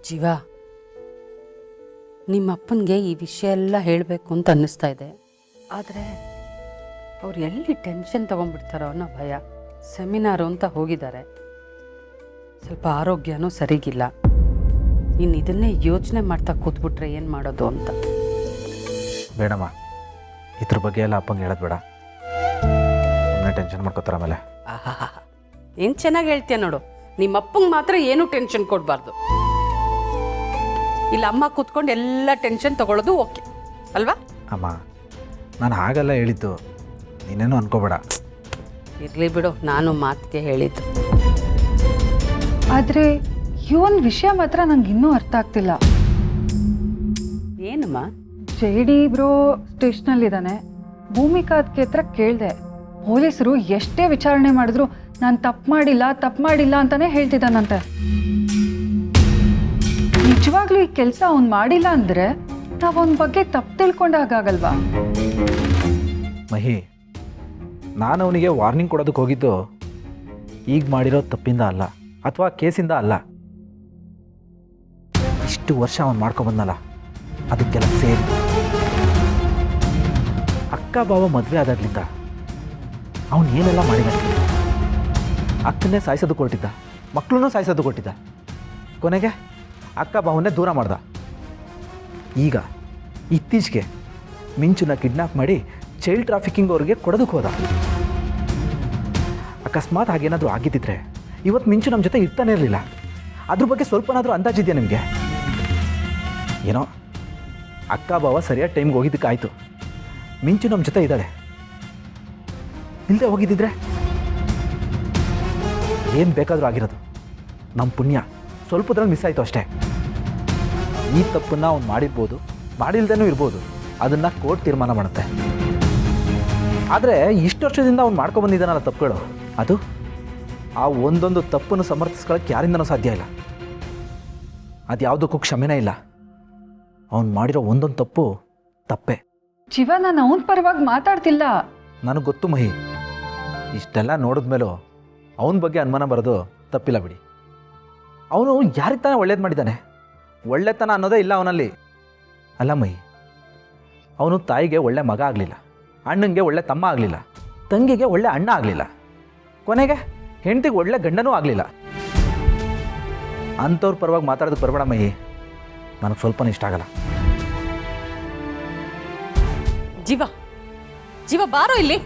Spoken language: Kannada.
ಜೀವ, ನಿಮ್ಮಪ್ಪನಿಗೆ ಈ ವಿಷಯ ಎಲ್ಲ ಹೇಳಬೇಕು ಅಂತ ಅನ್ನಿಸ್ತಾ ಇದೆ. ಆದರೆ ಅವ್ರು ಎಲ್ಲಿ ಟೆನ್ಷನ್ ತೊಗೊಂಡ್ಬಿಡ್ತಾರೋ ಅನ್ನೋ ಭಯ. ಸೆಮಿನಾರು ಅಂತ ಹೋಗಿದ್ದಾರೆ, ಸ್ವಲ್ಪ ಆರೋಗ್ಯನೂ ಸರಿಗಿಲ್ಲ. ಇನ್ನು ಇದನ್ನೇ ಯೋಚನೆ ಮಾಡ್ತಾ ಕೂತ್ಬಿಟ್ರೆ ಏನು ಮಾಡೋದು ಅಂತ. ಬೇಡಮ್ಮ, ಇದ್ರ ಬಗ್ಗೆ ಎಲ್ಲ ಅಪ್ಪಂಗೆ ಹೇಳೋದು ಬೇಡ. ಸುಮ್ಮನೆ ಟೆನ್ಷನ್ ಮಾಡ್ಕೋತಾರ ಆಮೇಲೆ. ಆಹಾ, ಏನು ಚೆನ್ನಾಗಿ ಹೇಳ್ತೀಯ ನೋಡು. ನಿಮ್ಮಪ್ಪಂಗೆ ಮಾತ್ರ ಏನೂ ಟೆನ್ಷನ್ ಕೊಡಬಾರ್ದು. ಇಲ್ಲ ಅಮ್ಮ ಕೂತ್ಕೊಂಡು ಎಲ್ಲ ಟೆನ್ಷನ್ ತಗೊಳ್ಳೋದು ಓಕೆ ಅಲ್ವಾ? ಅಮ್ಮ, ನಾನು ಹಾಗೆಲ್ಲ ಹೇಳಿದ್ದು, ನೀನೇನು ಅನ್ಕೋಬೇಡ. ಇರಲಿ ಬಿಡು, ನಾನು ಮಾತಿಗೆ ಹೇಳಿದ್ದು. ಆದರೆ ಈ ಒಂದು ವಿಷಯ ಮಾತ್ರ ನಂಗೆ ಇನ್ನೂ ಅರ್ಥ ಆಗ್ತಿಲ್ಲ. ಏನಮ್ಮ? JD bro ಸ್ಟೇಷನಲ್ಲಿದ್ದಾನೆ. ಭೂಮಿಕಾ ಅದಕ್ಕೆ ಹತ್ರ ಕೇಳಿದೆ. ಪೊಲೀಸರು ಎಷ್ಟೇ ವಿಚಾರಣೆ ಮಾಡಿದ್ರು ನಾನು ತಪ್ಪು ಮಾಡಿಲ್ಲ ಅಂತಾನೆ ಹೇಳ್ತಿದ್ದಾನಂತೆ. ನಿಜವಾಗ್ಲೂ ಈ ಕೆಲಸ ಅವ್ನು ಮಾಡಿಲ್ಲ ಅಂದರೆ ನಾವು ಅವನ ಬಗ್ಗೆ ತಪ್ಪು ತಿಳ್ಕೊಂಡಾಗಲ್ವಾ? ಮಹಿ, ನಾನು ಅವನಿಗೆ ವಾರ್ನಿಂಗ್ ಕೊಡೋದಕ್ಕೆ ಹೋಗಿದ್ದು ಈಗ ಮಾಡಿರೋ ತಪ್ಪಿಂದ ಅಲ್ಲ, ಅಥವಾ ಕೇಸಿಂದ ಅಲ್ಲ. ಇಷ್ಟು ವರ್ಷ ಅವನು ಮಾಡ್ಕೊಬಂದಲ್ಲ, ಅದಕ್ಕೆಲ್ಲ ಸೇರಿ ಅಕ್ಕ ಬಾವ ಮದುವೆ ಆದಾಗ್ಲಿಂದ ಅವನು ಏನೆಲ್ಲ ಮಾಡಿದ. ಅಕ್ಕನ್ನೇ ಸಾಯಿಸೋದು ಕೊಟ್ಟಿದ್ದ, ಮಕ್ಕಳನ್ನೂ ಸಾಯಿಸೋದು ಕೊಟ್ಟಿದ್ದ. ಕೊನೆಗೆ ಅಕ್ಕ ಬಾವನ್ನೇ ದೂರ ಮಾಡ್ದ. ಈಗ ಇತ್ತೀಚೆಗೆ ಮಿಂಚುನ ಕಿಡ್ನಾಪ್ ಮಾಡಿ ಚೈಲ್ಡ್ ಟ್ರಾಫಿಕಿಂಗ್ ಅವ್ರಿಗೆ ಕೊಡೋದಕ್ಕೆ ಹೋದ. ಅಕಸ್ಮಾತ್ ಹಾಗೇನಾದರೂ ಆಗಿದ್ದಿದ್ರೆ ಇವತ್ತು ಮಿಂಚು ನಮ್ಮ ಜೊತೆ ಇರ್ತಾನೆ ಇರಲಿಲ್ಲ. ಅದ್ರ ಬಗ್ಗೆ ಸ್ವಲ್ಪನಾದರೂ ಅಂದಾಜಿದೆಯಾ ನಿಮಗೆ? ಏನೋ ಅಕ್ಕ ಬಾವ ಸರಿಯಾದ ಟೈಮ್ಗೆ ಹೋಗಿದ್ದಕ್ಕಾಯ್ತು. ಮಿಂಚು ನಮ್ಮ ಜೊತೆ ಇದ್ದಾಳೆ. ಇಲ್ಲದೆ ಹೋಗಿದ್ದಿದ್ರೆ ಏನು ಬೇಕಾದರೂ ಆಗಿರೋದು. ನಮ್ಮ ಪುಣ್ಯ ಸ್ವಲ್ಪದ್ರಲ್ಲಿ ಮಿಸ್ ಆಯಿತು ಅಷ್ಟೇ. ಈ ತಪ್ಪನ್ನು ಅವ್ನು ಮಾಡಿರ್ಬೋದು, ಮಾಡಿಲ್ದೇನೂ ಇರ್ಬೋದು. ಅದನ್ನು ಕೋರ್ಟ್ ತೀರ್ಮಾನ ಮಾಡುತ್ತೆ. ಆದರೆ ಇಷ್ಟು ವರ್ಷದಿಂದ ಅವ್ನು ಮಾಡ್ಕೊಬಂದಿದ್ದಾನಲ್ಲ ತಪ್ಪುಗಳು, ಅದು ಆ ಒಂದೊಂದು ತಪ್ಪನ್ನು ಸಮರ್ಥಿಸ್ಕೊಳ್ಳೋಕ್ಕೆ ಯಾರಿಂದನೂ ಸಾಧ್ಯ ಇಲ್ಲ. ಅದು ಯಾವುದಕ್ಕೂ ಕ್ಷಮೆನೇ ಇಲ್ಲ. ಅವ್ನು ಮಾಡಿರೋ ಒಂದೊಂದು ತಪ್ಪು ತಪ್ಪೇ. ಜೀವ, ನಾನು ಅವನ ಪರವಾಗಿ ಮಾತಾಡ್ತಿಲ್ಲ. ನನಗೆ ಗೊತ್ತು ಮಹಿ, ಇಷ್ಟೆಲ್ಲ ನೋಡಿದ್ಮೇಲೂ ಅವನ ಬಗ್ಗೆ ಅನುಮಾನ ಬರೋದು ತಪ್ಪಿಲ್ಲ ಬಿಡಿ. ಅವನು ಯಾರಿಗೆ ತಾನೇ ಒಳ್ಳೇದು ಮಾಡಿದ್ದಾನೆ? ಒಳ್ಳೆತನ ಅನ್ನೋದೇ ಇಲ್ಲ ಅವನಲ್ಲಿ. ಅಲ್ಲ ಮಹಿ, ಅವನು ತಾಯಿಗೆ ಒಳ್ಳೆ ಮಗ ಆಗಲಿಲ್ಲ, ಅಣ್ಣಂಗೆ ಒಳ್ಳೆ ತಮ್ಮ ಆಗಲಿಲ್ಲ, ತಂಗಿಗೆ ಒಳ್ಳೆ ಅಣ್ಣ ಆಗಲಿಲ್ಲ, ಕೊನೆಗೆ ಹೆಂಡತಿಗೆ ಒಳ್ಳೆ ಗಂಡನೂ ಆಗಲಿಲ್ಲ. ಅಂಥವ್ರ ಪರವಾಗಿ ಮಾತಾಡೋದಕ್ಕೆ ಬರಬೇಡ ಮಹಿ, ನನಗೆ ಸ್ವಲ್ಪನೂ ಇಷ್ಟ ಆಗಲ್ಲ. ಜೀವ ಬಾರೋ ಇಲ್ಲಿ.